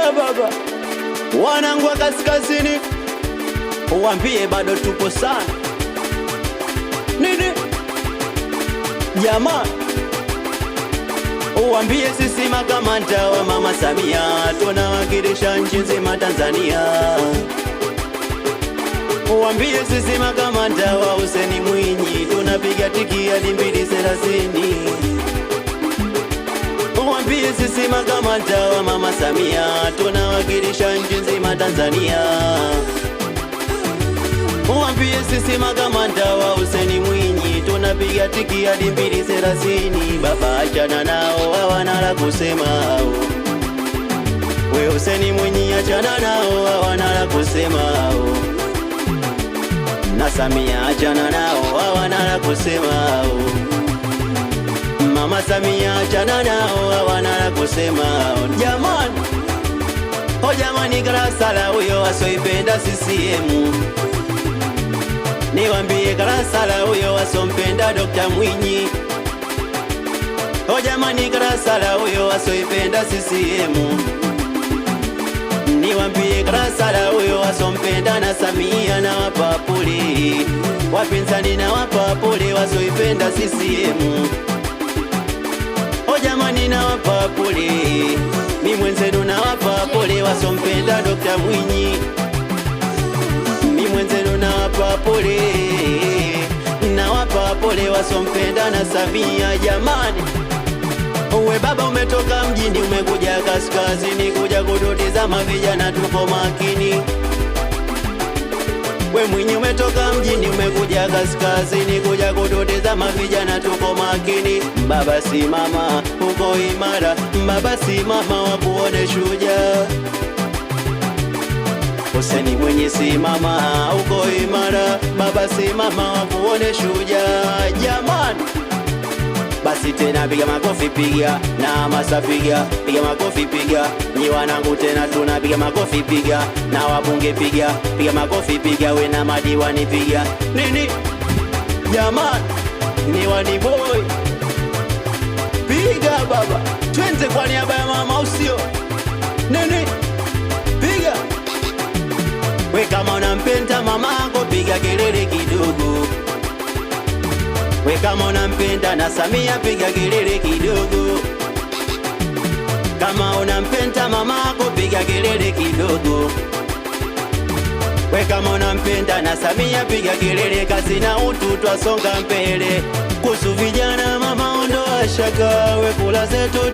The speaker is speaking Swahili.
Piga baba, wanangu wa kaskazini, uambie bado tupo sana. Nini jamaa, uambie sisi makamanda wa Mama Samia, tunawakilisha nchi nzima Tanzania. Uambie sisi makamanda wa Hussein Mwinyi, tunapiga tiki hadi 2030. Uambie sisi makamanda wa Mama Samia, tunawakilisha nchi nzima Tanzania. Uambie sisi makamanda wa Hussein Mwinyi, tunapiga tiki hadi 2030. Baba achana nao, hawana la kusema. We Hussein Mwinyi achana nao, hawana la kusema. Na Samia achana nao, hawana la kusema. Mama Samia achana nao, hawana la kusema. Jamani, oh jamani, Kalasala huyo asoipenda CCM. Niwambie Kalasala huyo asompenda Dr. Mwinyi. Oh jamani, Kalasala huyo asoipenda CCM. Niwambie Kalasala huyo asompenda na Samia na wapapuli. Wapinzani na wapapuli wasoipenda CCM. Oh jamani na wapapuli, mi mwenzenu na wapapuli wasompenda Dr. Mwinyi. Mi mwenzenu na wapapuli, na wapapuli wasompenda na Samia. Jamani, uwe baba umetoka mjini umekuja kaskazini kuja kututizama vijana tuko makini. We Mwinyi umetoka mjini umekuja kaskazini kuja kututizama vijana tuko makini. Baba simama uko imara, baba simama wakuone shujaa. Hussein Mwinyi simama uko imara, baba simama wakuone shujaa. Jamani, basi tena piga makofi piga, na Masa piga, piga makofi piga. Nyi wanangu tena tunapiga makofi piga, na wabunge piga, piga makofi piga. We na madiwani piga. Nini jamani, ni wani boy piga baba, twenze kwa niaba ya mama usio. Nini piga. We kama unampenda mamako piga kelele kidogo. We kama unampenda na Samia piga kelele kidogo. Kama unampenda mamako piga kelele kidogo. We kama unampenda na Samia piga kelele. Kazi na utu twasonga mbele. Kuhusu vijana mama ondoa shaka, we kula zetu